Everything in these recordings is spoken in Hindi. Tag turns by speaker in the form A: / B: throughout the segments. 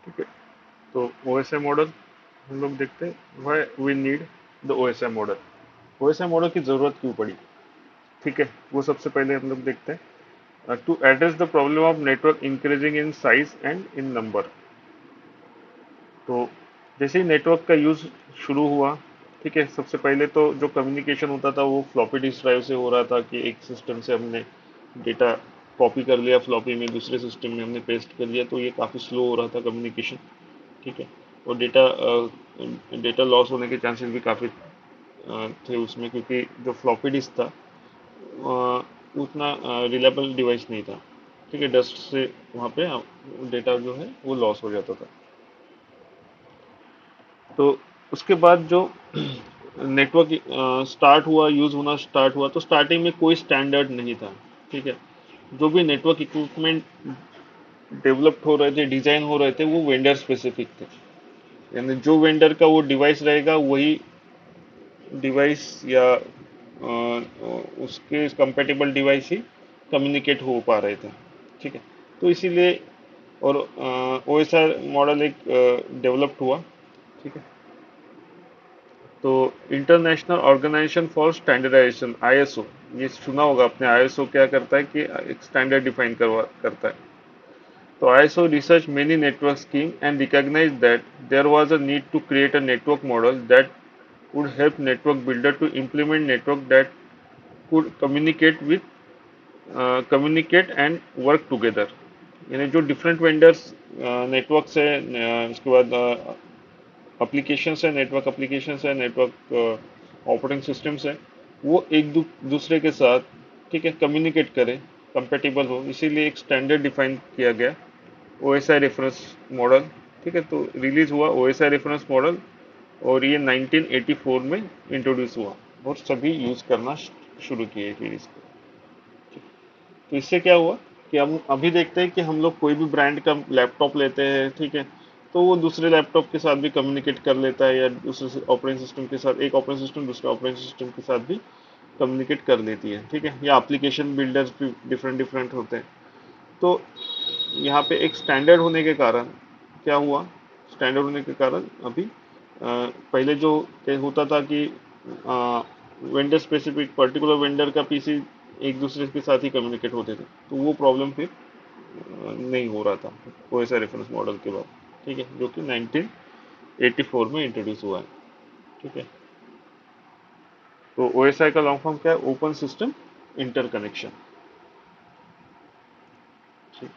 A: ठीक है। तो ओएसआई मॉडल हम लोग देखते हैं, why we need the OSI model, OSI model की जरूरत क्यों पड़ी। ठीक है, वो सबसे पहले हम लोग देखते हैं, to address the problem of network increasing in size and in number. तो जैसे ही नेटवर्क का यूज शुरू हुआ, ठीक है, सबसे पहले तो जो कम्युनिकेशन होता था वो फ्लॉपी डिस्क ड्राइव से हो रहा था कि एक सिस्टम से हमने डेटा कॉपी कर लिया फ्लॉपी में, दूसरे सिस्टम में हमने पेस्ट कर लिया, तो ये काफ़ी स्लो हो रहा था कम्युनिकेशन। ठीक है, और डेटा डेटा लॉस होने के चांसेस भी काफ़ी थे उसमें, क्योंकि जो फ्लॉपी डिस्क था उतना रिलायबल डिवाइस नहीं था। ठीक है, डस्ट से वहाँ पे डेटा जो है वो लॉस हो जाता था। तो उसके बाद जो नेटवर्क स्टार्ट हुआ, यूज होना स्टार्ट हुआ, तो स्टार्टिंग में कोई स्टैंडर्ड नहीं था। ठीक है, जो भी नेटवर्क इक्विपमेंट डेवलप्ड हो रहे थे, डिजाइन हो रहे थे, वो वेंडर स्पेसिफिक थे। यानी जो वेंडर का वो डिवाइस रहेगा वही डिवाइस या उसके कंपेटेबल डिवाइस ही कम्युनिकेट हो पा रहे थे। ठीक है, तो इसीलिए और ओएसआर मॉडल एक डेवलप्ड हुआ। ठीक है, तो International Organization for Standardization, ISO, ये सुना होगा आपने। आईएसओ क्या करता है कि एक स्टैंडर्ड डिफाइन करता है। तो ISO researched many network schemes and recognized that there was a need to create a network model that would help network builder to implement network that could communicate and work together। यानी जो डिफरेंट वेंडर्स नेटवर्क से उसके बाद एप्लीकेशंस है, नेटवर्क एप्लीकेशंस है, नेटवर्क ऑपरेटिंग सिस्टम्स है, वो एक दूसरे के साथ, ठीक है, कम्युनिकेट करें, कंपेटिबल हो, इसीलिए एक स्टैंडर्ड डिफाइन किया गया, ओएसआई रेफरेंस मॉडल। ठीक है, तो रिलीज हुआ ओएसआई रेफरेंस मॉडल, और ये 1984 में इंट्रोड्यूस हुआ और सभी यूज करना शुरू किए फिर इसको। तो इससे क्या हुआ कि हम अभी देखते हैं कि हम लोग कोई भी ब्रांड का लैपटॉप लेते हैं, ठीक है, तो वो दूसरे लैपटॉप के साथ भी कम्युनिकेट कर लेता है, या दूसरे ऑपरेटिंग सिस्टम के साथ, एक ऑपरेटिंग सिस्टम दूसरे ऑपरेटिंग सिस्टम के साथ भी कम्युनिकेट कर लेती है। ठीक है, या एप्लीकेशन बिल्डर्स भी डिफरेंट डिफरेंट होते हैं। तो यहाँ पे एक स्टैंडर्ड होने के कारण क्या हुआ, स्टैंडर्ड होने के कारण अभी पहले जो होता था कि वेंडर स्पेसिफिक पर्टिकुलर वेंडर का पीसी एक दूसरे के साथ ही कम्युनिकेट होते थे, तो वो प्रॉब्लम फिर नहीं हो रहा था ओएसआई रेफरेंस मॉडल के बाद। ठीक है, जो कि 1984 में इंट्रोड्यूस हुआ है। ठीक है, तो ओएसआई का लॉन्ग फॉर्म क्या है, ओपन सिस्टम इंटरकनेक्शन। ठीक,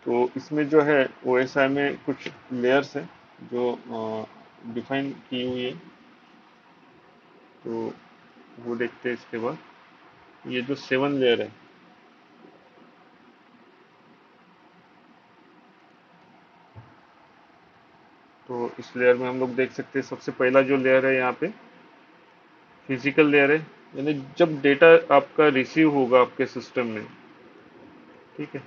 A: तो इसमें जो है ओएसआई में कुछ लेयर्स हैं जो डिफाइन की हुई है। तो वो देखते हैं इसके बाद। ये जो 7 लेयर है, तो इस लेयर में हम लोग देख सकते हैं, सबसे पहला जो लेयर है यहाँ पे फिजिकल लेयर है। यानी जब डेटा आपका रिसीव होगा आपके सिस्टम में, ठीक है,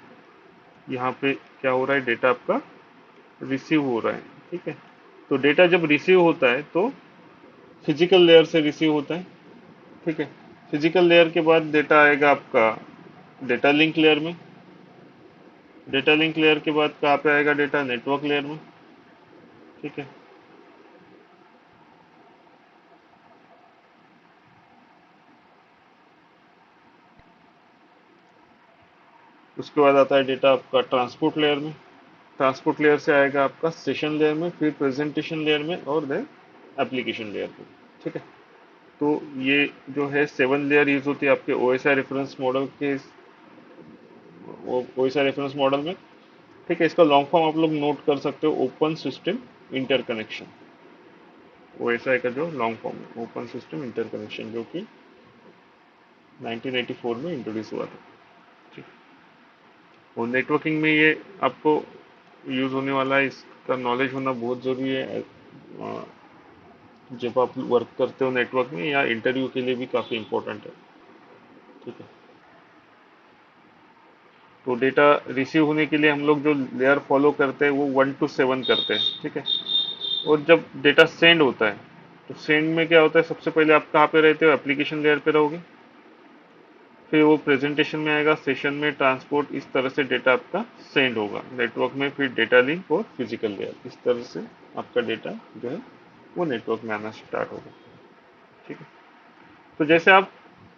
A: यहाँ पे क्या हो रहा है, डेटा आपका रिसीव हो रहा है। ठीक है, तो डेटा जब रिसीव होता है तो फिजिकल लेयर से रिसीव होता है। ठीक है, फिजिकल लेयर के बाद डेटा आएगा आपका डेटा लिंक लेयर में। डेटा लिंक लेयर के बाद कहाँ पे आएगा डेटा, नेटवर्क लेयर में। ठीक है, उसके बाद आता है डेटा आपका ट्रांसपोर्ट लेयर में। ट्रांसपोर्ट लेयर से आएगा आपका सेशन लेयर में, फिर प्रेजेंटेशन लेयर में, और देन एप्लीकेशन लेयर पे। ठीक है, तो ये जो है 7 लेयर यूज होती है आपके ओएसआई रेफरेंस मॉडल के, ओएसआई रेफरेंस मॉडल में। ठीक है, इसका लॉन्ग फॉर्म आप लोग नोट कर सकते हो, ओपन सिस्टम इंटरकनेक्शन। ओएसआई का जो लॉन्ग फॉर्म है ओपन सिस्टम इंटरकनेक्शन, जो कि 1984 में इंट्रोड्यूस हुआ था। ठीक, और नेटवर्किंग में ये आपको यूज होने वाला है, इसका नॉलेज होना बहुत जरूरी है। जब आप वर्क करते हो नेटवर्क में या इंटरव्यू के लिए भी काफ़ी इंपॉर्टेंट है। ठीक है, तो डेटा रिसीव होने के लिए हम लोग जो लेयर फॉलो करते हैं वो 1 to 7 करते हैं। ठीक है, और जब डेटा सेंड होता है, तो सेंड में क्या होता है, सबसे पहले आप कहाँ पे रहते हो, एप्लीकेशन लेयर पे रहोगे। फिर वो प्रेजेंटेशन में आएगा, सेशन में ट्रांसपोर्ट, इस तरह से डेटा आपका सेंड होगा नेटवर्क में, फिर डेटा लिंक और फिजिकल लेयर, इस तरह से आपका डेटा जो है वो नेटवर्क में आना स्टार्ट होगा। ठीक है। तो जैसे आप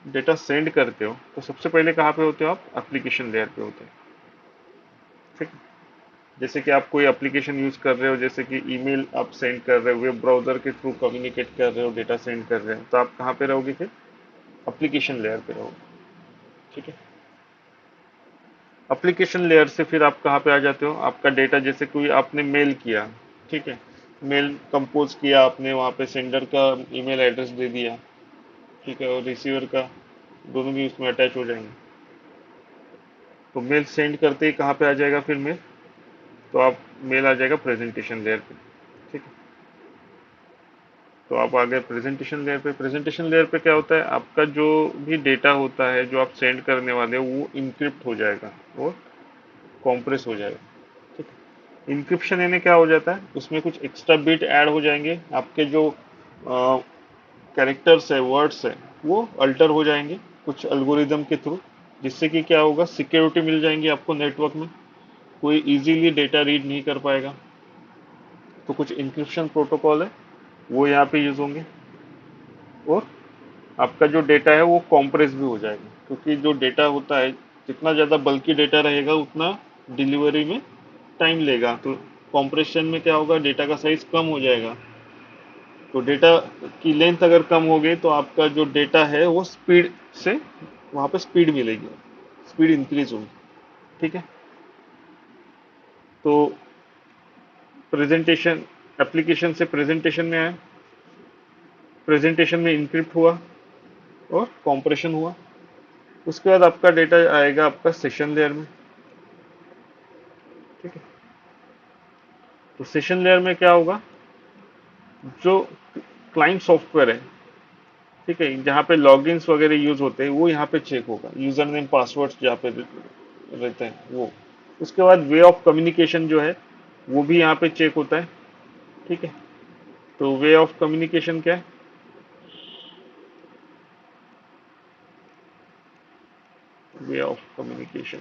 A: डेटा सेंड करते हो तो सबसे पहले कहाँ पे होते हो आप? एप्लीकेशन लेयर पे होते हैं। ठीक है। जैसे कि आप कोई एप्लीकेशन यूज कर रहे हो, जैसे कि ईमेल आप सेंड कर रहे हो, वेब ब्राउजर के थ्रू कम्युनिकेट कर रहे हो, डेटा सेंड कर रहे हो, तो आप कहाँ पे रहोगे फिर? एप्लीकेशन लेयर पे रहोगे। ठीक है। एप्लीकेशन लेयर से फिर आप कहाँ पे आ जाते हो? आपका डेटा, जैसे कोई आपने मेल किया, ठीक है, मेल कंपोज किया आपने, वहाँ पे सेंडर का ईमेल एड्रेस दे दिया, ठीक है, और रिसीवर का, दोनों भी उसमें अटैच हो जाएंगे। तो मेल सेंड करते ही कहाँ पे आ जाएगा फिर मेल? तो आप मेल आ जाएगा प्रेजेंटेशन लेयर पे। ठीक है। तो आप आ गए प्रेजेंटेशन लेयर पे। प्रेजेंटेशन लेयर पे क्या होता है? आपका जो भी डेटा होता है जो आप सेंड करने वाले हो वो इंक्रिप्ट हो जाएगा और कॉम्प्रेस हो जाएगा। ठीक है। इंक्रिप्शन यानी क्या हो जाता है? उसमें कुछ एक्स्ट्रा बिट ऐड हो जाएंगे, आपके जो कैरेक्टर्स है, वर्ड्स है, वो अल्टर हो जाएंगे कुछ एल्गोरिदम के थ्रू, जिससे कि क्या होगा? सिक्योरिटी मिल जाएंगी आपको नेटवर्क में, कोई इजीली डेटा रीड नहीं कर पाएगा। तो कुछ इंक्रिप्शन प्रोटोकॉल है वो यहाँ पे यूज होंगे, और आपका जो डेटा है वो कॉम्प्रेस भी हो जाएगा, क्योंकि जो डेटा होता है, जितना ज़्यादा बल्कि डेटा रहेगा उतना डिलीवरी में टाइम लेगा, तो कॉम्प्रेशन में क्या होगा? डेटा का साइज कम हो जाएगा। तो डेटा की लेंथ अगर कम हो गई तो आपका जो डेटा है वो स्पीड से, वहाँ पे स्पीड मिलेगी, स्पीड इंक्रीज होगी। ठीक है। तो प्रेजेंटेशन, एप्लीकेशन से प्रेजेंटेशन में आया, प्रेजेंटेशन में इंक्रिप्ट हुआ और कॉम्प्रेशन हुआ। उसके बाद आपका डेटा आएगा आपका सेशन लेयर में। ठीक है। तो सेशन लेयर में क्या होगा? जो क्लाइंट सॉफ्टवेयर है, ठीक है, जहाँ पे लॉगिन्स वगैरह यूज होते हैं, वो यहाँ पे चेक होगा, यूजर नेम पासवर्ड जहाँ पे रहते हैं वो। उसके बाद वे ऑफ कम्युनिकेशन जो है वो भी यहाँ पे चेक होता है। ठीक है। तो वे ऑफ कम्युनिकेशन क्या है? वे ऑफ कम्युनिकेशन,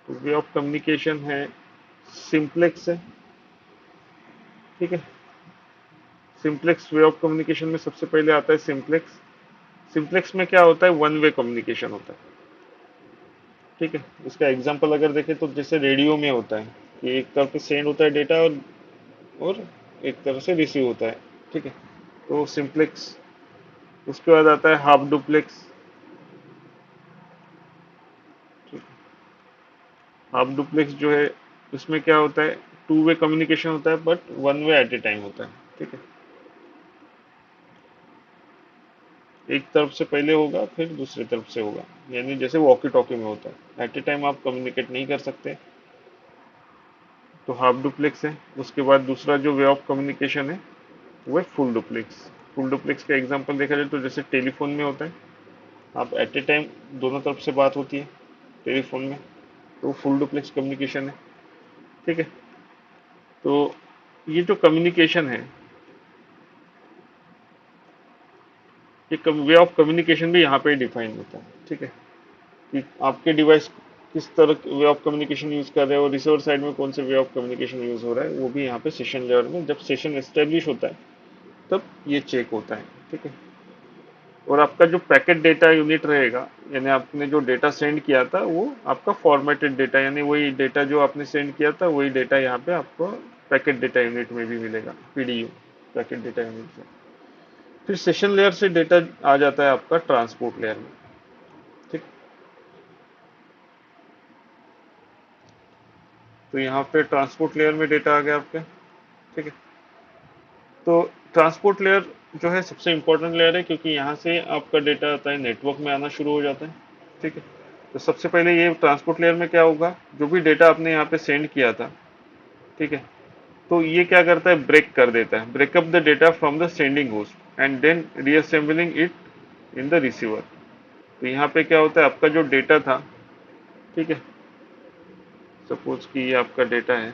A: तो वे ऑफ कम्युनिकेशन है, सिंप्लेक्स है। ठीक है। सिंप्लेक्स वे ऑफ कम्युनिकेशन में सबसे पहले आता है सिंप्लेक्स। सिंप्लेक्स में क्या होता है? वन वे कम्युनिकेशन होता है। ठीक है। इसका एग्जांपल अगर देखें तो जैसे रेडियो में होता है कि एक तरफ से सेंड होता है डेटा, और एक तरफ से रिसीव होता है। ठीक है। तो सिंप्लेक्स। उसके बाद आता है हाफ डुप्लेक्स। हाफ डुप्लेक्स जो है, उसमें क्या होता है? टू वे कम्युनिकेशन होता है, but one way at A time होता है। ठीक है। एक तरफ से पहले होगा फिर दूसरी तरफ से होगा, यानी जैसे वॉकी टॉकी में होता है, एट ए टाइम आप कम्युनिकेट नहीं कर सकते। तो हाफ डुप्लेक्स है। उसके बाद दूसरा जो वे ऑफ कम्युनिकेशन है वो है फुल डुप्लेक्स। फुल डुप्लेक्स का एग्जांपल देखा जाए तो जैसे टेलीफोन में होता है, आप एट ए टाइम दोनों तरफ से बात होती है टेलीफोन में, तो फुल डुप्लेक्स कम्युनिकेशन है। ठीक है। तो ये जो कम्युनिकेशन है, ये वे ऑफ कम्युनिकेशन भी यहाँ पे डिफाइन होता है। ठीक है। कि आपके डिवाइस किस तरह वे ऑफ कम्युनिकेशन यूज कर रहे हो, रिसीवर साइड में कौन से वे ऑफ कम्युनिकेशन यूज हो रहा है, वो भी यहाँ पे सेशन लेवल में, जब सेशन एस्टेब्लिश होता है तब ये चेक होता है। ठीक है। और आपका जो पैकेट डेटा यूनिट रहेगा, यानी आपने जो डेटा सेंड किया था वो आपका फॉर्मेटेड डेटा, यानी वही डेटा जो आपने सेंड किया था वही डेटा यहाँ पे आपको पैकेट डेटा यूनिट में भी मिलेगा, पीडीयू, पैकेट डेटा यूनिट में। फिर सेशन लेयर से डेटा आ जाता है आपका ट्रांसपोर्ट लेयर में। ठीक। तो यहाँ पे ट्रांसपोर्ट लेयर में डेटा आ गया आपके। ठीक है। तो ट्रांसपोर्ट लेयर जो है सबसे इंपॉर्टेंट लेयर है, क्योंकि यहाँ से आपका डेटा आता है नेटवर्क में आना शुरू हो जाता है। ठीक है। तो सबसे पहले ये ट्रांसपोर्ट लेयर में क्या होगा? जो भी डेटा आपने यहाँ पे सेंड किया था, ठीक है, तो ये क्या करता है? ब्रेक कर देता है, break up the data from the sending host and then reassembling it in the receiver. तो यहाँ पे क्या होता है? आपका जो डेटा था, ठीक है, सपोज कि ये आपका डेटा है,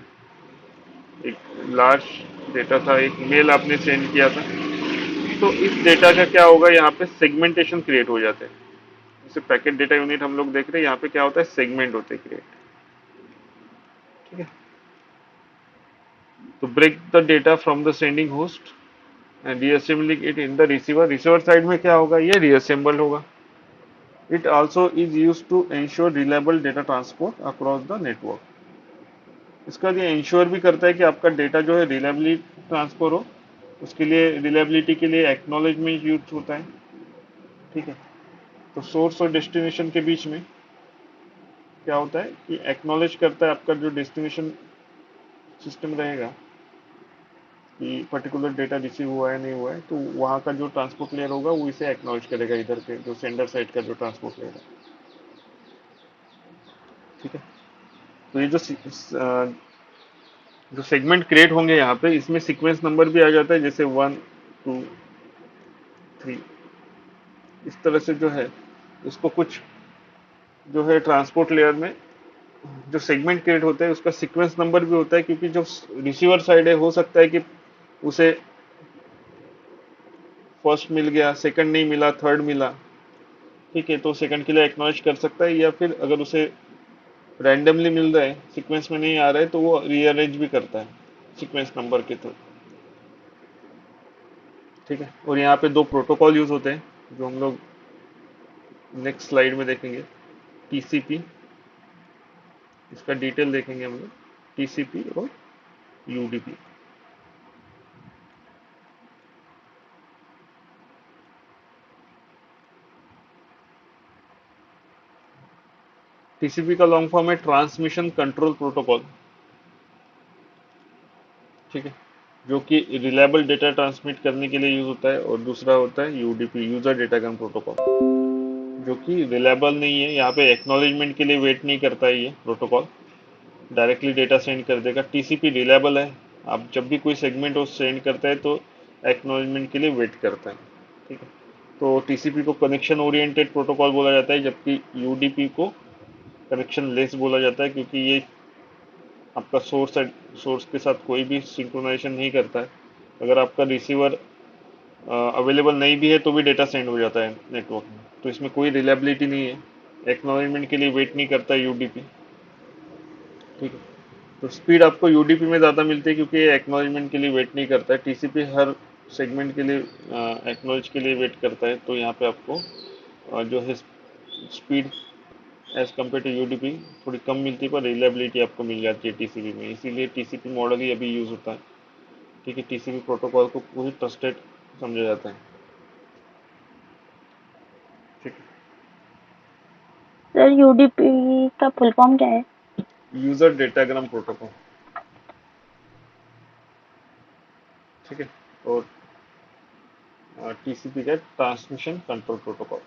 A: एक लार्ज डेटा था, एक मेल आपने सेंड किया था, तो इस डेटा का क्या होगा, यहाँ पे सेगमेंटेशन क्रिएट हो जाते हैं। जैसे पैकेट डेटा यूनिट हम लोग देख रहे हैं, यहाँ पे क्या होता है, सेगमेंट होते हैं क्रिएट। ठीक है, तो break the data from the sending host and reassembling it in the receiver. Receiver side में क्या होगा, ये रीअसेंबल होगा। It also is use to ensure reliable data transport across the network. इसका ये इंश्योर भी करता है कि आपका डेटा जो है रिलायबली ट्रांसफर हो। उसके लिए रिलायबिलिटी के लिए एक्नॉलेजमेंट यूज होता है। ठीक है, तो सोर्स और डेस्टिनेशन के बीच में क्या होता है कि एक्नॉलेज करता है आपका जो डेस्टिनेशन सिस्टम रहेगा कि पर्टिकुलर डेटा रिसीव हुआ है नहीं हुआ है, तो वहाँ का जो ट्रांसपोर्ट लेयर होगा वो इसे एक्नॉलेज करेगा, इधर के जो सेंडर साइड का जो ट्रांसपोर्ट लेयर है। ठीक है, तो ये जो सेगमेंट क्रिएट होंगे यहाँ पे, इसमें सीक्वेंस नंबर भी आ जाता है, जैसे 1 2 3। इस तरह से जो है उसको कुछ जो है ट्रांसपोर्ट लेयर में जो सेगमेंट क्रिएट होता है उसका सीक्वेंस नंबर भी होता है, क्योंकि जो रिसीवर साइड है हो सकता है कि उसे फर्स्ट मिल गया, सेकंड नहीं मिला, थर्ड मिला। ठीक है, तो सेकंड के लिए एक्नॉलेज कर सकता है, या फिर अगर उसे रैंडमली मिल रहा है, सीक्वेंस में नहीं आ रहा है, तो वो रीअरेंज भी करता है सीक्वेंस नंबर के थ्रू। ठीक है, और यहाँ पे दो प्रोटोकॉल यूज होते हैं जो हम लोग नेक्स्ट स्लाइड में देखेंगे। टीसीपी, इसका डिटेल देखेंगे हम लोग, टीसीपी और यूडीपी। टीसीपी का लॉन्ग फॉर्म है ट्रांसमिशन कंट्रोल प्रोटोकॉल। ठीक है, जो कि रिलायबल डेटा ट्रांसमिट करने के लिए यूज होता है। और दूसरा होता है यूडीपी, यूजर डेटाग्राम प्रोटोकॉल, जो कि रिलायबल नहीं है। यहाँ पे एक्नॉलेजमेंट के लिए वेट नहीं करता है ये प्रोटोकॉल, डायरेक्टली डेटा सेंड कर देगा। टीसीपी रिलायबल है, आप जब भी कोई सेगमेंट वो सेंड करता है तो एक्नॉलेजमेंट के लिए वेट करता है। ठीक है, तो टीसीपी को कनेक्शन ओरिएंटेड प्रोटोकॉल बोला जाता है, जबकि यूडीपी को कनेक्शन लेस बोला जाता है, क्योंकि ये आपका सोर्स के साथ कोई भी सिंक्रोनाइजेशन नहीं करता है। अगर आपका रिसीवर अवेलेबल नहीं भी है तो भी डेटा सेंड हो जाता है नेटवर्क में, तो इसमें कोई रिलायबिलिटी नहीं है। एक्नॉलेजमेंट के लिए वेट नहीं करता यूडीपी। ठीक है, तो स्पीड आपको यूडीपी में ज़्यादा मिलती है, क्योंकि ये एक्नॉलेजमेंट के लिए वेट नहीं करता है। टीसीपी हर सेगमेंट के लिए एक्नॉलेज के लिए वेट करता है, तो यहाँ पे आपको जो है speed as compare to UDP थोड़ी कम मिलती है, पर रिलायबिलिटी आपको मिल जाती है टीसीपी में। इसीलिए टीसीपी मॉडल ही अभी यूज़ होता है। ठीक है, टीसीपी प्रोटोकॉल को पूरी ट्रस्टेड समझा जाता है। ठीक
B: सर यूडीपी का फुल फॉर्म क्या है?
A: है, यूजर डेटाग्राम प्रोटोकॉल। ठीक है, और टीसीपी का ट्रांसमिशन कंट्रोल प्रोटोकॉल।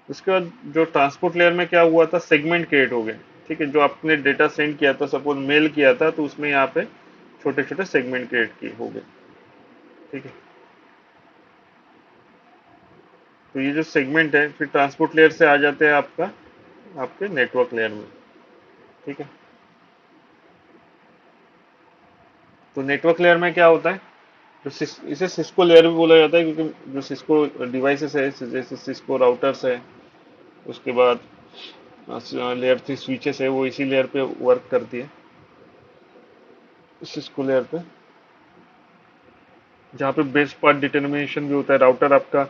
A: उसके बाद जो ट्रांसपोर्ट लेयर में क्या हुआ था, सेगमेंट क्रिएट हो गए। ठीक है, जो आपने डेटा सेंड किया था, सपोज मेल किया था, तो उसमें यहाँ पे छोटे छोटे सेगमेंट क्रिएट किए हो गए। ठीक है, तो ये जो सेगमेंट है फिर ट्रांसपोर्ट लेयर से आ जाते हैं आपका आपके नेटवर्क लेयर में। ठीक है, तो नेटवर्क लेयर में क्या होता है, जो इसे सिस्को लेयर भी बोला जाता है, क्योंकि जो सिस्को डिवाइसेस है, जैसे सिस्को राउटर्स है, उसके बाद लेयर 3 स्विचेस है, वो इसी लेयर पे वर्क करती है, सिस्को लेयर पे, जहाँ पे बेस्ट पाथ डिटर्मिनेशन भी होता है। राउटर आपका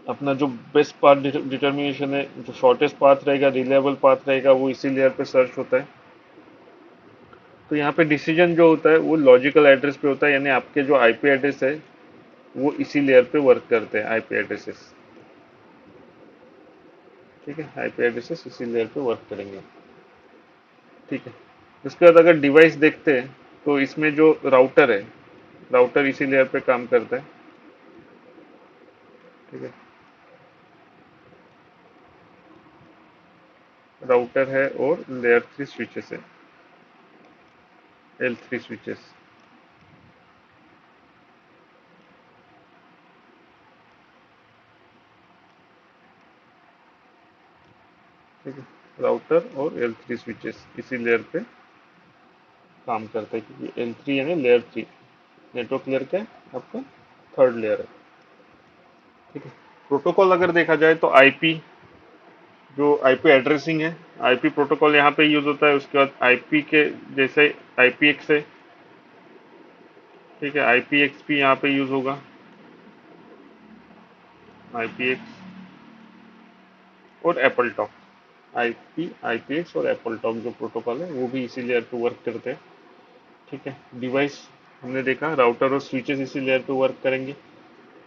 A: अपना जो बेस्ट पाथ डिटर्मिनेशन है, जो शॉर्टेस्ट पाथ रहेगा, रिलायबल पाथ रहेगा, वो इसी लेयर पे सर्च होता है। तो यहाँ पे डिसीजन जो होता है वो लॉजिकल एड्रेस पे होता है, यानी आपके जो आईपी एड्रेस है वो इसी लेयर पे वर्क करते हैं, आईपी एड्रेसेस। ठीक है, आईपी एड्रेसेस इसी लेयर पे वर्क करेंगे। ठीक है, उसके बाद अगर डिवाइस देखते हैं तो इसमें जो राउटर है, राउटर इसी लेयर पे काम करता है। ठीक है, राउटर है और लेयर 3 स्विचेस है, L3 स्विचेस। ठीक है, राउटर और L3 स्विचेस इसी लेयर पे काम करते हैं, क्योंकि L3 यानी लेयर 3, नेटवर्क लेयर का आपका थर्ड लेयर है। ठीक है। प्रोटोकॉल अगर देखा जाए तो आईपी, जो आईपी एड्रेसिंग है, आईपी प्रोटोकॉल यहाँ पे यूज होता है। उसके बाद आईपी के जैसे आईपीएक्स है, ठीक है, आईपीएक्स भी यहाँ पे यूज होगा, आईपीएक्स और एप्पल टॉक। आईपी, आईपीएक्स और एप्पल टॉक जो प्रोटोकॉल है वो भी इसी लेयर पे वर्क करते हैं। ठीक है। डिवाइस हमने देखा, राउटर और स्विचेस इसी लेयर पे वर्क करेंगे।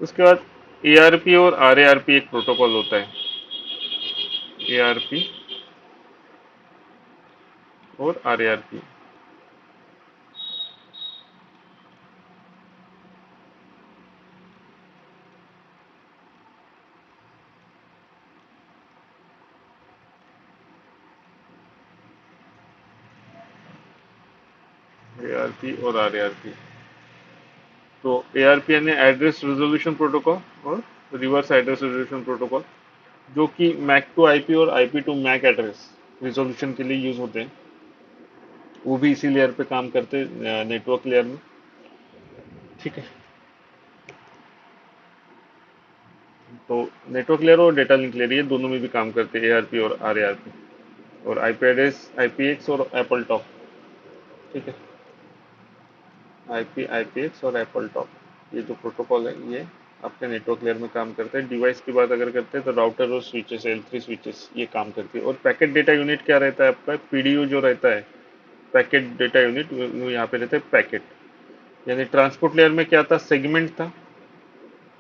A: उसके बाद एआरपी और आरएआरपी एक प्रोटोकॉल होता है, एआरपी और आरएआरपी। एआरपी और आरएआरपी, तो एआरपी यानी एड्रेस रिजोल्यूशन प्रोटोकॉल और रिवर्स एड्रेस रिजोल्यूशन प्रोटोकॉल, जो कि मैक टू आईपी और IP to MAC address resolution के लिए यूज होते हैं। वो भी इसी लेयर पे काम करते हैं, नेटवर्क लेयर में। ठीक है। तो नेटवर्क लेयर और डेटा लिंक लेयर, ये दोनों में भी काम करते हैं, एआरपी और आरएआरपी, और आईपी एड्रेस, आईपीएक्स और एप्पल टॉक। ठीक है। आईपी, आईपीएक्स और एप्पल टॉक, ये जो प्रोटोकॉल है ये आपके नेटवर्क लेयर में काम करते हैं। डिवाइस की बात अगर करते हैं तो राउटर और स्विचेस, L3 स्विचेस, ये काम करती है। और पैकेट डेटा यूनिट क्या रहता है आपका, पीडीयू जो रहता है, पैकेट डेटा यूनिट, वो यहाँ पे रहता है पैकेट। यानी ट्रांसपोर्ट लेयर में क्या था, सेगमेंट था,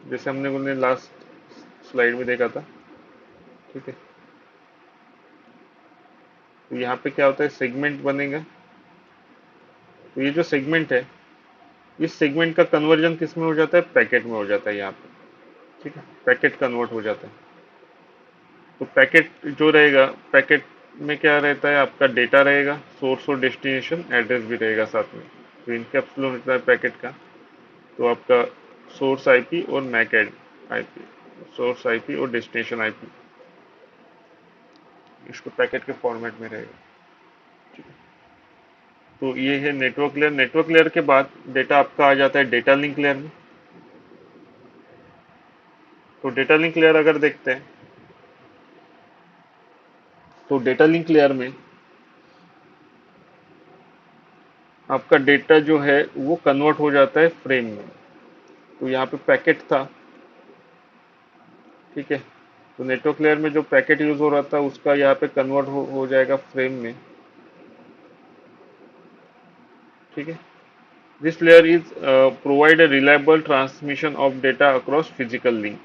A: जैसे हमने लास्ट स्लाइड में देखा था। ठीक है। तो यहाँ पे क्या होता है, सेगमेंट बनेगा। तो ये जो सेगमेंट है, इस सेगमेंट का कन्वर्जन किस में हो जाता है, पैकेट में हो जाता है यहाँ पे। ठीक है। पैकेट कन्वर्ट हो जाता है। तो पैकेट जो रहेगा, पैकेट में क्या रहता है, आपका डेटा रहेगा, सोर्स और डेस्टिनेशन एड्रेस भी रहेगा साथ में। तो इनकैप्सुलेट होता है पैकेट का। तो आपका सोर्स आईपी और मैक एड आईपी, सोर्स आईपी और डेस्टिनेशन आईपी, इसको पैकेट के फॉर्मेट में रहेगा। तो ये है नेटवर्क लेयर। नेटवर्क लेयर के बाद डेटा आपका आ जाता है डेटा लिंक लेयर में। तो डेटा लिंक लेयर अगर देखते हैं, तो डेटा लिंक लेयर में आपका डेटा जो है वो कन्वर्ट हो जाता है फ्रेम में। तो यहाँ पे पैकेट था, ठीक है, तो नेटवर्क लेयर में जो पैकेट यूज हो रहा था उसका यहाँ पे कन्वर्ट हो जाएगा फ्रेम में। ठीक है। This layer is provide a reliable transmission of data across physical link.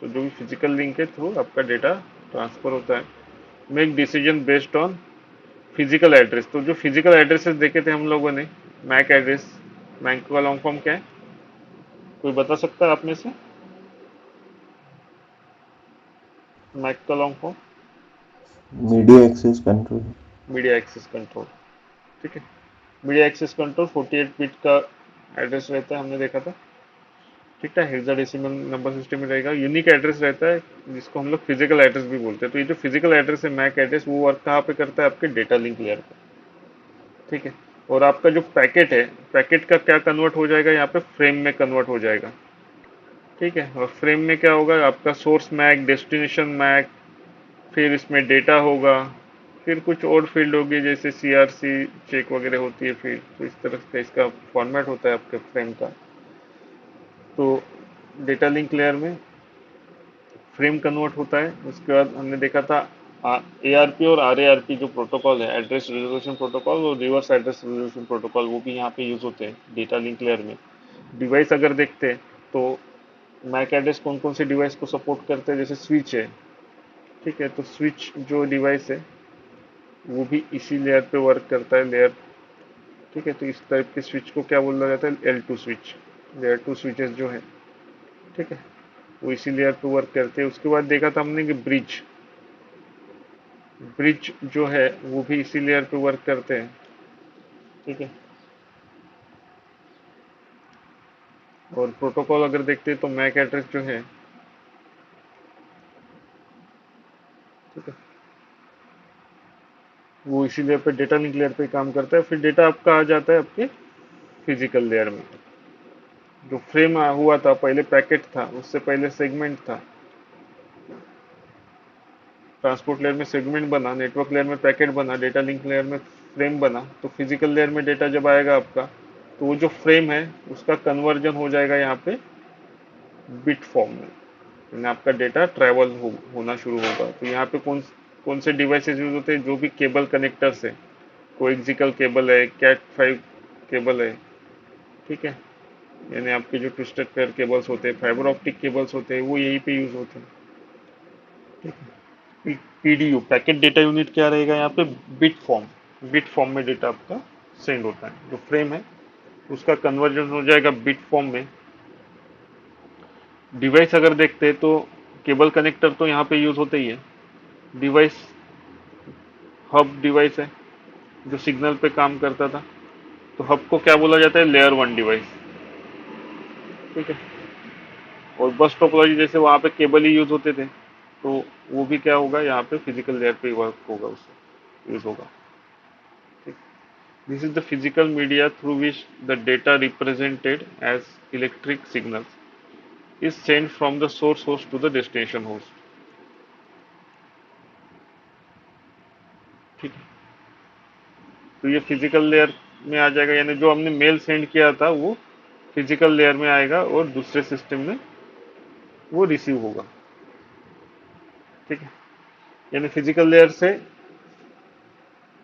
A: तो जो भी फिजिकल लिंक के थ्रू आपका डेटा ट्रांसफर होता है। Make decision based on physical address. तो जो फिजिकल एड्रेसेस देखे थे हम लोगों ने, मैक एड्रेस, मैक का लॉन्ग फॉर्म क्या है, कोई बता सकता है आप में से, मैक का long form?
C: Media access control.
A: Media access control. ठीक है। मीडिया एक्सेस कंट्रोल 48 बिट का एड्रेस रहता है, हमने देखा था। ठीक है। हेक्साडेसिमल नंबर सिस्टम में रहेगा। यूनिक एड्रेस रहता है जिसको हम लोग फिजिकल एड्रेस भी बोलते हैं। तो ये जो फिजिकल एड्रेस है, मैक एड्रेस, वो वर्क कहाँ पे करता है, आपके डेटा लिंक लेयर पे। ठीक है। और आपका जो पैकेट है, पैकेट का क्या कन्वर्ट हो जाएगा, यहाँ पे फ्रेम में कन्वर्ट हो जाएगा। ठीक है। और फ्रेम में क्या होगा, आपका सोर्स मैक, डेस्टिनेशन मैक, फिर इसमें डेटा होगा, फिर कुछ और फील्ड होगी जैसे सीआरसी चेक वगैरह होती है फील्ड। तो इस तरह का इसका फॉर्मेट होता है आपके फ्रेम का। तो डेटा लिंक लेयर में फ्रेम कन्वर्ट होता है। उसके बाद हमने देखा था एआरपी और आरएआरपी जो प्रोटोकॉल है, एड्रेस रिजोल्यूशन प्रोटोकॉल और रिवर्स एड्रेस रिजोल्यूशन प्रोटोकॉल, वो भी यहाँ पे यूज होते हैं डेटा लिंक लेयर में। डिवाइस अगर देखते हैं तो मैक एड्रेस कौन कौन से डिवाइस को सपोर्ट करते हैं, जैसे स्विच है। ठीक है। तो स्विच जो डिवाइस है वो भी इसी लेयर पे वर्क करता है, लेयर। ठीक है। तो इस टाइप के स्विच को क्या बोला जाता है, L2 स्विच, लेयर 2 स्विचेस जो है। ठीक है। वो इसी लेयर पे वर्क करते हैं। उसके बाद देखा था हमने कि ब्रिज, ब्रिज जो है वो भी इसी लेयर पे वर्क करते हैं। ठीक है। और प्रोटोकॉल अगर देखते हैं तो मैक एड्रेस जो है, ठीक है, वो इसी लेयर पे डेटा लिंक लेयर पे काम करता है। फिर डेटा आपका आ जाता है आपके फिजिकल लेयर में। जो फ्रेम हुआ था पहले पैकेट था, उससे पहले सेगमेंट था, ट्रांसपोर्ट लेयर में सेगमेंट बना, नेटवर्क लेयर में पैकेट बना, डेटा लिंक लेयर में फ्रेम बना। तो फिजिकल लेयर में डेटा जब आएगा आपका, तो वो जो फ्रेम है उसका कन्वर्जन हो जाएगा यहाँ पे बिट फॉर्म में, यानी आपका डेटा होना शुरू होगा। तो यहाँ पे कौन कौन से डिवाइसेस यूज होते हैं, जो भी केबल कनेक्टर्स है, कोएक्सियल केबल है, कैट 5 केबल है, ठीक है, यानी आपके जो ट्विस्टेड पेयर केबल्स होते हैं, फाइबर ऑप्टिक केबल्स होते हैं, वो यहीं पे यूज होते हैं। पीडीयू पैकेट डेटा यूनिट क्या रहेगा यहाँ पे, बिट फॉर्म में डेटा आपका सेंड होता है। जो फ्रेम है उसका कन्वर्जन हो जाएगा बिट फॉर्म में। डिवाइस अगर देखते हैं तो केबल कनेक्टर तो यहाँ पे यूज होते ही है। डिवाइस हब डिवाइस है जो सिग्नल पे काम करता था, तो हब को क्या बोला जाता है, लेयर वन डिवाइस, ठीक है। और बस टोपोलॉजी जैसे वहाँ पे केबल ही यूज होते थे, तो वो भी क्या होगा, यहाँ पे फिजिकल लेयर पे वर्क होगा, उससे यूज होगा, ठीक। This is the physical media through which the data represented as electric signals is sent from the source host to the destination host, ठीक है। तो ये फिजिकल लेयर में आ जाएगा, यानी जो हमने मेल सेंड किया था वो फिजिकल लेयर में आएगा और दूसरे सिस्टम में वो रिसीव होगा, ठीक है। यानी फिजिकल लेयर से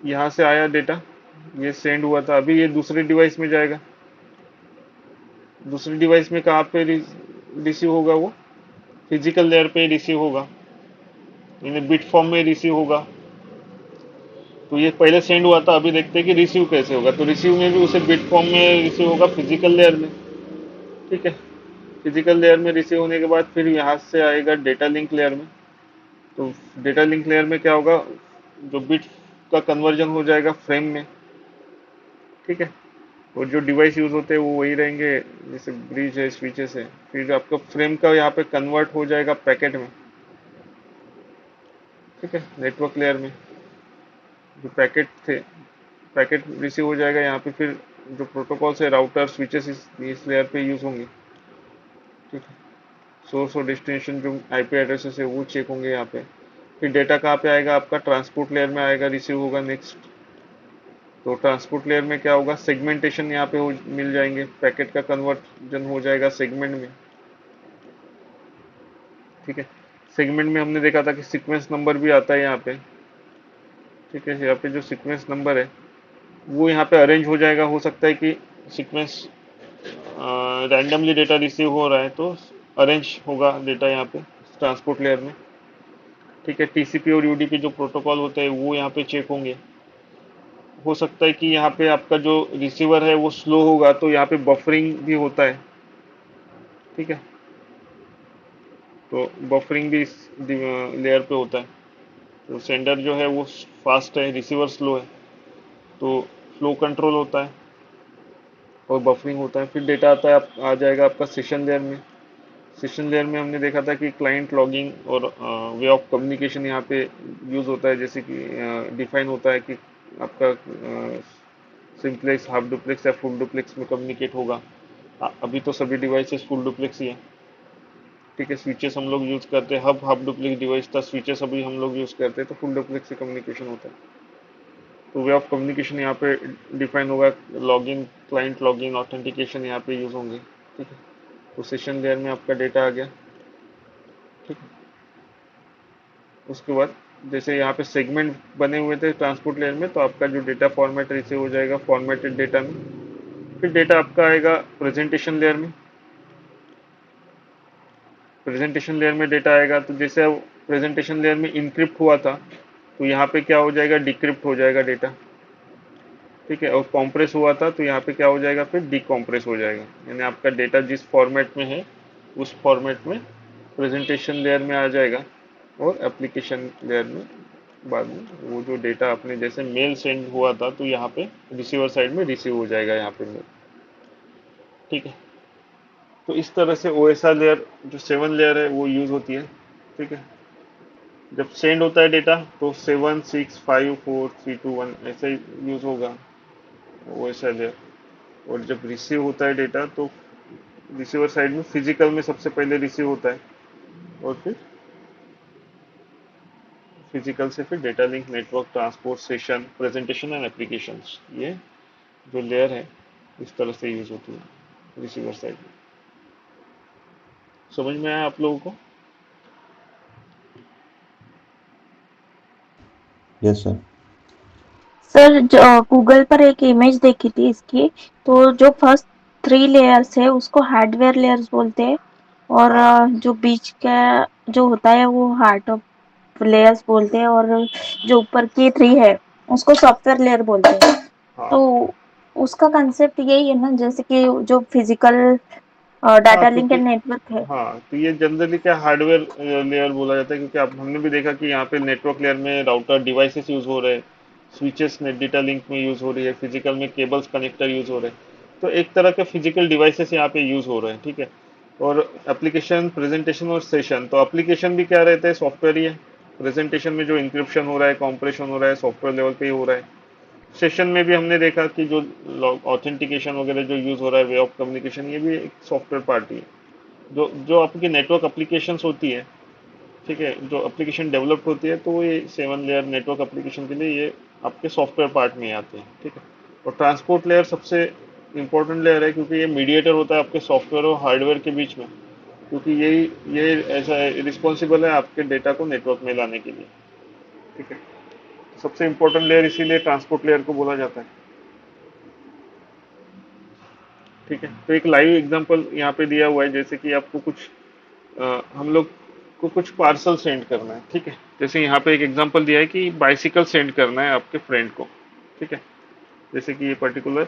A: यहाँ से आया डेटा, ये सेंड हुआ था, अभी ये दूसरे डिवाइस में जाएगा। दूसरे डिवाइस में कहाँ पे रिसीव होगा, वो फिजिकल लेयर पे रिसीव होगा, यानी बिट फॉर्म में रिसीव होगा। तो ये पहले सेंड हुआ था, अभी देखते हैं कि रिसीव कैसे होगा। तो रिसीव में भी उसे बिट फॉर्म में रिसीव होगा फिजिकल लेयर में, ठीक है। फिजिकल लेयर में रिसीव होने के बाद फिर यहाँ से आएगा डेटा लिंक लेयर में। तो डेटा लिंक लेयर में क्या होगा, जो बिट का कन्वर्जन हो जाएगा फ्रेम में, ठीक है। और जो डिवाइस यूज होते हैं वो वही रहेंगे, जैसे ब्रिज है, स्विचेस है। फिर आपका फ्रेम का यहाँ पे कन्वर्ट हो जाएगा पैकेट में, ठीक है। नेटवर्क लेयर में जो पैकेट थे, पैकेट रिसीव हो जाएगा यहाँ पे। फिर जो प्रोटोकॉल्स है, राउटर, स्विचेस इस लेयर पे यूज होंगे, ठीक है। सोर्स और डेस्टिनेशन जो आईपी एड्रेसेस है वो चेक होंगे यहाँ पे। फिर डेटा कहाँ पे आएगा, आपका ट्रांसपोर्ट लेयर में आएगा, रिसीव होगा नेक्स्ट। तो ट्रांसपोर्ट लेयर में क्या होगा, सेगमेंटेशन यहाँ पे मिल जाएंगे, पैकेट का कन्वर्जन हो जाएगा सेगमेंट में, ठीक है। सेगमेंट में हमने देखा था कि सीक्वेंस नंबर भी आता है यहाँ पे, ठीक है। यहाँ पे जो सीक्वेंस नंबर है वो यहाँ पे अरेंज हो जाएगा। हो सकता है कि सीक्वेंस रैंडमली डेटा रिसीव हो रहा है तो अरेंज होगा डेटा यहाँ पे ट्रांसपोर्ट लेयर में, ठीक है। टीसीपी और यूडीपी जो प्रोटोकॉल होते हैं वो यहाँ पे चेक होंगे। हो सकता है कि यहाँ पे आपका जो रिसीवर है वो स्लो होगा, तो यहाँ पे बफरिंग भी होता है, ठीक है। तो बफरिंग भी इस लेयर पे होता है। तो सेंडर जो है वो फास्ट है, रिसीवर स्लो है, तो फ्लो कंट्रोल होता है और बफरिंग होता है। फिर डेटा आता है, आ जाएगा आपका सेशन लेयर में। सेशन लेयर में हमने देखा था कि क्लाइंट लॉगिंग और वे ऑफ कम्युनिकेशन यहाँ पे यूज होता है, जैसे कि डिफाइन होता है कि आपका सिंप्लेक्स, हाफ डुप्लेक्स या फुल डुप्लेक्स में कम्युनिकेट होगा। अभी तो सभी डिवाइसेस फुल डुप्लेक्स ही है, ठीक है। स्विचेस हम लोग यूज करते हैं, हब हाफ डुप्लेक्स डिवाइस था, स्विचेस अभी हम लोग यूज करते हैं, तो फुल डुप्लेक्स से कम्युनिकेशन होता है। तो वे ऑफ कम्युनिकेशन यहाँ पे डिफाइन होगा, लॉगिन, क्लाइंट लॉगिन, ऑथेंटिकेशन यहाँ पे यूज होंगे, ठीक है। तो सेशन लेयर में आपका डेटा आ गया, ठीक है। उसके बाद जैसे यहाँ पे सेगमेंट बने हुए थे ट्रांसपोर्ट लेयर में, तो आपका जो डेटा फॉर्मेट रिसीव हो जाएगा फॉर्मेटेड डेटा में। फिर डेटा आपका आएगा प्रेजेंटेशन लेयर में। प्रेजेंटेशन लेयर में डेटा आएगा, तो जैसे अब प्रेजेंटेशन लेयर में इनक्रिप्ट हुआ था, तो यहाँ पे क्या हो जाएगा, डिक्रिप्ट हो जाएगा डेटा, ठीक है। और कॉम्प्रेस हुआ था तो यहाँ पे क्या हो जाएगा, फिर डिकॉम्प्रेस हो जाएगा, यानी आपका डेटा जिस फॉर्मेट में है उस फॉर्मेट में प्रेजेंटेशन लेयर में आ जाएगा। और एप्लीकेशन लेयर में बाद में वो जो डेटा आपने जैसे मेल सेंड हुआ था, तो यहाँ पे रिसीवर साइड में रिसीव हो जाएगा यहाँ पे मेल, ठीक है। तो इस तरह से ओएसआर लेयर जो 7 लेयर है वो यूज होती है, ठीक है। जब सेंड होता है डेटा तो 7 6 5 4 3 2 1 ऐसे यूज होगा वो ऐसा लेयर। और जब रिसीव होता है डेटा तो रिसीवर साइड में फिजिकल में सबसे पहले रिसीव होता है, और फिर फिजिकल से फिर data link, network, transport, session, presentation and applications, ये जो लेयर है इस तरह से यूज होती है रिसीवर साइड में। समझ में आया आप लोगों को?
C: Yes, sir.
B: सर जो गूगल पर एक इमेज देखी थी इसकी, तो जो फर्स्ट 3 लेयर्स है उसको हार्डवेयर लेयर्स बोलते हैं, और
A: हाँ
B: जो बीच का जो होता है वो हार्ट ऑफ लेयर्स बोलते हैं, और जो ऊपर की 3 है उसको सॉफ्टवेयर लेयर बोलते हैं।
A: हाँ
B: तो उसका कंसेप्ट यही है ना, जैसे कि जो फिजिकल
A: हाँ,
B: डाटा लिंक
A: क्योंकि
B: एंड नेटवर्क है।
A: हाँ तो ये जनरली क्या हार्डवेयर लेयर बोला जाता है, क्योंकि आप हमने भी देखा कि यहाँ पे नेटवर्क लेयर में राउटर डिवाइसेस यूज हो रहे हैं, स्विचेस नेट डेटा लिंक में यूज हो रही है, फिजिकल में केबल्स कनेक्टर यूज हो रहे हैं। तो एक तरह के फिजिकल डिवाइसेस यहाँ पे यूज हो रहे हैं, ठीक है। और एप्लीकेशन, प्रेजेंटेशन और सेशन, तो एप्लीकेशन भी क्या रहते हैं, सॉफ्टवेयर ही है। प्रेजेंटेशन में जो इंक्रिप्शन हो रहा है, कॉम्प्रेशन हो रहा है, सॉफ्टवेयर लेवल पे ही हो रहा है। सेशन में भी हमने देखा कि जो ऑथेंटिकेशन वगैरह जो यूज हो रहा है, वे ऑफ कम्युनिकेशन, ये भी एक सॉफ्टवेयर पार्टी है। जो जो आपकी नेटवर्क एप्लीकेशंस होती है, ठीक है, जो एप्लीकेशन डेवलप होती है, तो ये 7 लेयर नेटवर्क एप्लीकेशन के लिए ये आपके सॉफ्टवेयर पार्ट में आते हैं, ठीक है। और ट्रांसपोर्ट लेयर सबसे इंपॉर्टेंट लेयर है, क्योंकि ये मीडिएटर होता है आपके सॉफ्टवेयर और हार्डवेयर के बीच में, क्योंकि ये ऐसा रिस्पॉन्सिबल है आपके डेटा को नेटवर्क में लाने के लिए, ठीक है। तो सबसे इंपॉर्टेंट लेयर इसीलिए ट्रांसपोर्ट लेयर को बोला जाता है, ठीक है। तो एक लाइव एग्जांपल यहाँ पे दिया हुआ है, जैसे कि आपको कुछ हम लोग को कुछ पार्सल सेंड करना है, ठीक है। जैसे यहाँ पे एक एग्जांपल दिया है कि बाइसिकल सेंड करना है आपके फ्रेंड को, ठीक है। जैसे कि ये पर्टिकुलर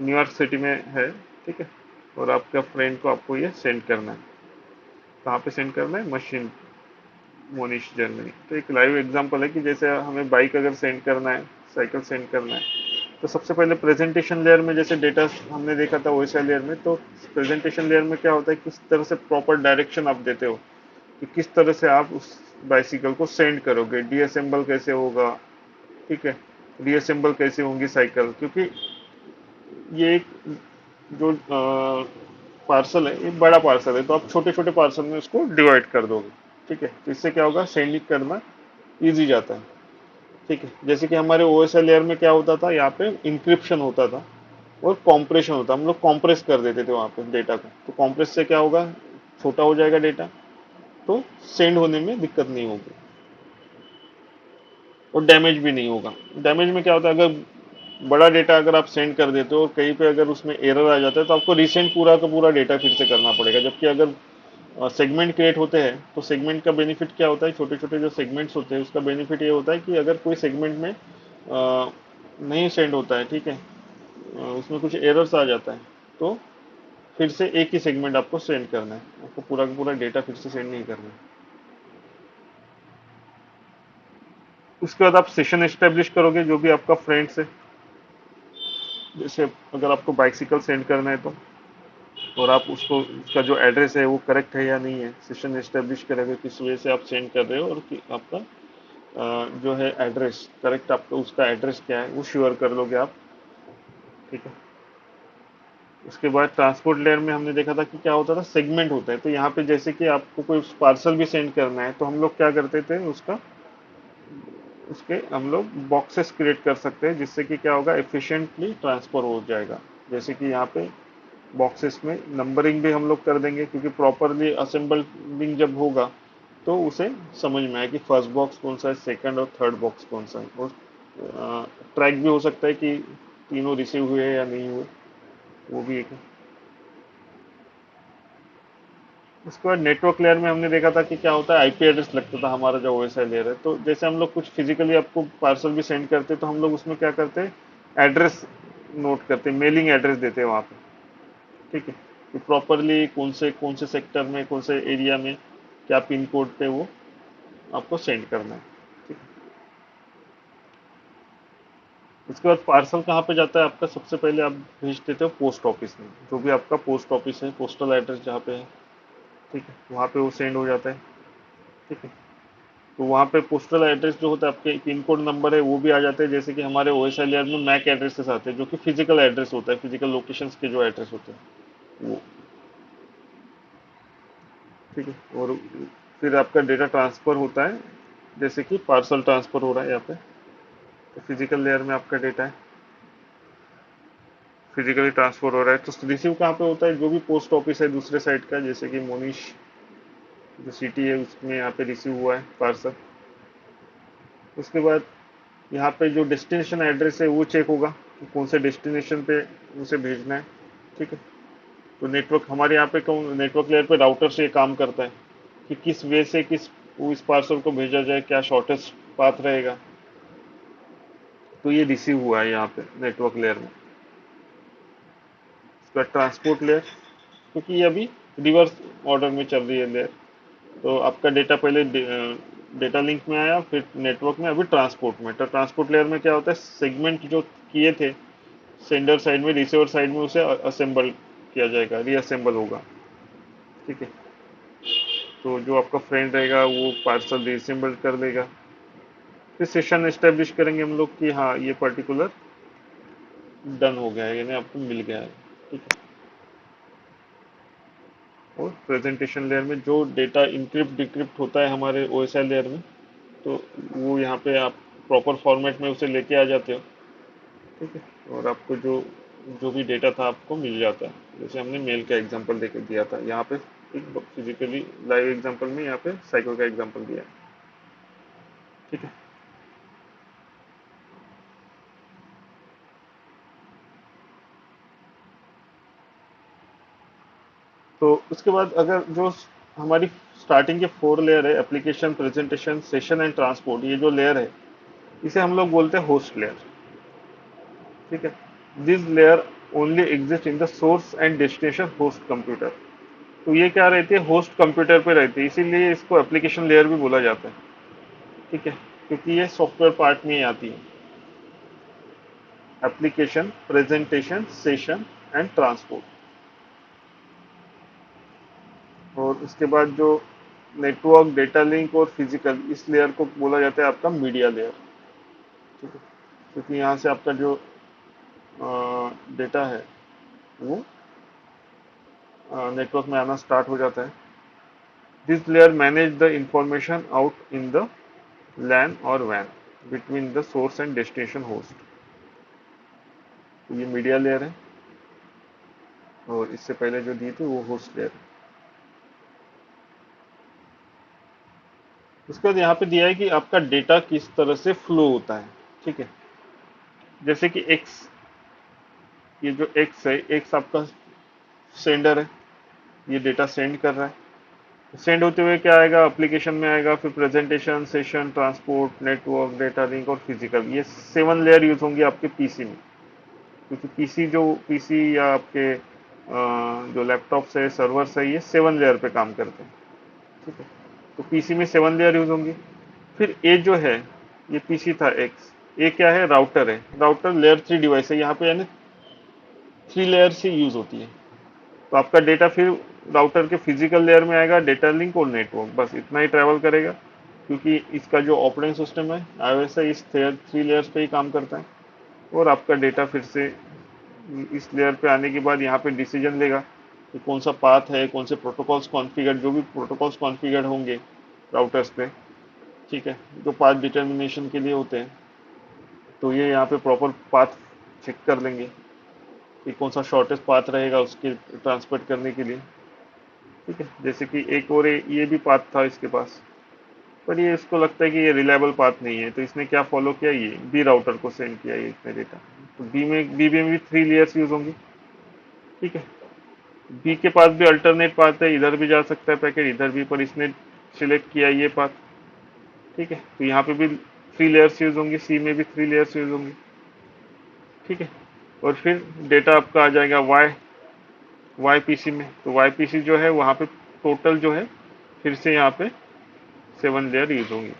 A: न्यूयॉर्क सिटी में है, ठीक है। और आपका फ्रेंड को आपको ये सेंड करना है। कहाँ पे सेंड करना है? Machine, Monish, Germany. तो एक लाइव एग्जांपल है कि जैसे हमें बाइक अगर सेंड करना है, साइकिल सेंड करना है, तो सबसे पहले प्रेजेंटेशन लेयर में जैसे डेटा हमने देखा था ओएसआई लेयर में, तो प्रेजेंटेशन लेयर में क्या होता है, किस तरह से प्रॉपर डायरेक्शन आप देते हो कि किस तरह से आप उस बाइसिकल को सेंड करोगे, डीअसेंबल कैसे होगा, ठीक है, रीअसेंबल कैसे होंगी साइकिल, क्योंकि ये एक जो पार्सल है, ये बड़ा पार्सल है, तो आप छोटे छोटे पार्सल में उसको डिवाइड कर दोगे, ठीक है। तो इससे क्या होगा, सेंडिंग करना इजी जाता है, ठीक है। जैसे कि हमारे ओएसएल लेयर में क्या होता था, यहाँ पे इंक्रिप्शन होता था और कॉम्प्रेशन होता, हम लोग कॉम्प्रेस कर देते थे वहाँ पे डेटा को। तो कॉम्प्रेस से क्या होगा, छोटा हो जाएगा डेटा, तो सेंड होने में दिक्कत नहीं होगी और डैमेज भी नहीं होगा। डैमेज में क्या होता है, अगर बड़ा डेटा अगर आप सेंड कर देते हो और कहीं पे अगर उसमें एरर आ जाता है, तो आपको रीसेंड पूरा का पूरा डेटा फिर से करना पड़ेगा। जबकि अगर सेगमेंट क्रिएट होते हैं, तो सेगमेंट का बेनिफिट क्या होता है, छोटे छोटे जो सेगमेंट्स होते हैं उसका बेनिफिट ये होता है कि अगर कोई सेगमेंट में नहीं सेंड होता है, ठीक है, उसमें कुछ एरर्स आ जाता है, तो फिर से एक ही सेगमेंट आपको सेंड करना है, आपको पूरा का पूरा डेटा फिर से सेंड नहीं करना है। उसके बाद आप सेशन एस्टेब्लिश करोगे जो भी आपका फ्रेंड्स है। जैसे अगर आपको बाइसिकल सेंड करना है, तो और आप उसको, उसका जो एड्रेस है वो करेक्ट है या नहीं है, सेशन एस्टेब्लिश करोगे किस वे से आप सेंड कर रहे हो, और आपका जो है एड्रेस करेक्ट, आपका उसका एड्रेस क्या है वो श्योर कर लोगे आप, ठीक है। उसके बाद ट्रांसपोर्ट लेयर में हमने देखा था कि क्या होता था, सेगमेंट होता है। तो यहाँ पे जैसे कि आपको कोई पार्सल भी सेंड करना है, तो हम लोग क्या करते थे, उसका उसके हम लोग बॉक्सेस क्रिएट कर सकते हैं, जिससे कि क्या होगा, एफिशिएंटली ट्रांसफर हो जाएगा। जैसे कि यहाँ पे बॉक्सेस में नंबरिंग भी हम लोग कर देंगे, क्योंकि प्रॉपरली असेंबलिंग जब होगा तो उसे समझ में आए कि फर्स्ट बॉक्स कौन सा है, सेकंड और थर्ड बॉक्स कौन सा है। और ट्रैक भी हो सकता है कि तीनों रिसीव हुए या नहीं हुए, वो भी एक है। उसके बाद नेटवर्क लेयर में हमने देखा था कि क्या होता है, आईपी एड्रेस लगता था हमारा जो ओएसआई लेयर है। तो जैसे हम लोग कुछ फिजिकली आपको पार्सल भी सेंड करते, तो हम लोग उसमें क्या करते हैं, एड्रेस नोट करते, मेलिंग एड्रेस देते हैं वहाँ पे, ठीक है, कि प्रॉपरली कौन से सेक्टर में, कौन से एरिया में, क्या पिन कोड पे वो आपको सेंड करना है, ठीक है। उसके बाद पार्सल कहाँ पे जाता है आपका, सबसे पहले आप भेज देते हो पोस्ट ऑफिस में, जो भी आपका पोस्ट ऑफिस है, पोस्टल एड्रेस जहाँ पे है, ठीक है, वहाँ पे वो सेंड हो जाता है, ठीक है। तो वहाँ पे पोस्टल एड्रेस जो होता है, आपके पिन कोड नंबर है, वो भी आ जाते हैं। जैसे कि हमारे ओएसआई लेयर में मैक एड्रेसेस आते हैं जो कि फिजिकल एड्रेस होता है, फिजिकल लोकेशंस के जो एड्रेस होते हैं वो। ठीक है। और फिर आपका डेटा ट्रांसफर होता है, जैसे कि पार्सल ट्रांसफर हो रहा है यहाँ पे। तो फिजिकल लेयर में आपका डेटा है, फिजिकली ट्रांसफर हो रहा है। तो रिसीव कहाँ पे होता है? जो भी पोस्ट ऑफिस है दूसरे साइड का, जैसे कि मोनिश जो सिटी है उसमें यहाँ पे रिसीव हुआ है पार्सल। उसके बाद यहाँ पे जो डेस्टिनेशन एड्रेस है वो चेक होगा कि कौन से डेस्टिनेशन पे उसे भेजना है। ठीक है। तो नेटवर्क हमारे यहाँ पे कौन, नेटवर्क लेयर पे राउटर से काम करता है कि किस वे से किस वो इस पार्सल को भेजा जाए, क्या शॉर्टेस्ट पाथ रहेगा। तो ये रिसीव हुआ है यहाँ पे नेटवर्क लेयर में। उसका ट्रांसपोर्ट लेयर, क्योंकि ये अभी रिवर्स ऑर्डर में चल रही है लेयर। तो आपका डेटा पहले डेटा लिंक में आया, फिर नेटवर्क में, अभी ट्रांसपोर्ट में। तो ट्रांसपोर्ट लेयर में क्या होता है, सेगमेंट जो किए थे सेंडर साइड में, रिसीवर साइड में, उसे असेंबल किया जाएगा, रीअसेंबल होगा। ठीक है। तो जो आपका फ्रेंड रहेगा वो पार्सल रीअसेंबल कर देगा। फिर सेशन एस्टेब्लिश करेंगे हम लोग कि हाँ ये पर्टिकुलर डन हो गया है, यानी आपको मिल गया है। ठीक है। और प्रेजेंटेशन लेयर में जो डेटा इंक्रिप्ट डिक्रिप्ट होता है हमारे ओएसआई लेयर में, तो वो यहाँ पे आप प्रॉपर फॉर्मेट में उसे लेके आ जाते हो। ठीक है। और आपको जो जो भी डेटा था आपको मिल जाता है। जैसे हमने मेल का एग्जांपल देकर दिया था यहाँ पे, एक फिजिकली लाइव एग्जांपल में यहाँ पे साइकिल का एग्जांपल दिया है। ठीक है। तो उसके बाद अगर जो हमारी स्टार्टिंग के 4 लेयर है, application, presentation, session and transport, ये जो लेयर है इसे हम लोग बोलते हैं होस्ट लेयर। ठीक है। This layer only exist in the source and destination host computer. तो ये क्या रहती है, होस्ट कंप्यूटर पे रहती है, इसीलिए इसको एप्लीकेशन लेयर भी बोला जाता है। ठीक है। क्योंकि ये सॉफ्टवेयर पार्ट में ही आती है। Application, presentation, session and transport. और उसके बाद जो नेटवर्क, डेटा लिंक और फिजिकल, इस लेयर को बोला जाता है आपका मीडिया लेयर। ठीक है। क्योंकि यहाँ से आपका जो डेटा है वो नेटवर्क में आना स्टार्ट हो जाता है। This layer manage the information out in the LAN और वैन between the source and destination host. तो ये मीडिया लेयर है, और इससे पहले जो दी थी वो होस्ट लेयर। उसके बाद यहाँ पे दिया है कि आपका डेटा किस तरह से फ्लो होता है। ठीक है। जैसे कि एक्स, ये जो एक्स है, एक्स आपका सेंडर है, ये डेटा सेंड कर रहा है। सेंड होते हुए क्या आएगा, एप्लीकेशन में आएगा, फिर presentation, session, transport, network, data link और फिजिकल। ये 7 लेयर यूज होंगी आपके पीसी में। क्योंकि पीसी या आपके जो लैपटॉप से सर्वर्स है, ये 7 लेयर पे काम करते हैं। ठीक है। तो पीसी में 7 लेयर यूज होंगी। फिर ए जो है, ये पीसी था एक्स, ए क्या है, राउटर है। राउटर लेयर 3 डिवाइस है यहाँ पे, यानी 3 लेयर से यूज होती है। तो आपका डेटा फिर राउटर के फिजिकल लेयर में आएगा, डेटा लिंक और नेटवर्क, बस इतना ही ट्रैवल करेगा। क्योंकि इसका जो ऑपरेटिंग सिस्टम है iOS है, इस 3 लेयर्स पे ही काम करता है। और आपका डेटा फिर से इस लेयर पे आने के बाद यहाँ पे डिसीजन लेगा कि कौन सा पाथ है, कौन से प्रोटोकॉल्स कॉन्फ़िगर, जो भी प्रोटोकॉल्स कॉन्फ़िगर होंगे राउटर्स पे। ठीक है। जो पाथ डिटर्मिनेशन के लिए होते हैं, तो ये यहाँ पे प्रॉपर पाथ चेक कर लेंगे कि कौन सा शॉर्टेस्ट पाथ रहेगा उसके ट्रांसपोर्ट करने के लिए। ठीक है। जैसे कि एक और ये भी पाथ था इसके पास, पर ये इसको लगता है कि ये रिलायबल पाथ नहीं है, तो इसने क्या फॉलो किया, ये बी राउटर को सेंड किया ये इसने डेटा। तो बी में भी 3 लेयर्स यूज होंगी। ठीक है। बी के पास भी अल्टरनेट पाथ है, इधर भी जा सकता है पैकेट, इधर भी, पर इसने सिलेक्ट किया ये पाथ। ठीक है। तो यहाँ पे भी 3 लेयर्स यूज होंगी, सी में भी 3 लेयर्स यूज होंगी। ठीक है। और फिर डेटा आपका आ जाएगा वाई पीसी में। तो वाई पीसी जो है वहाँ पे टोटल जो है फिर से यहाँ पे 7 लेयर यूज होंगी।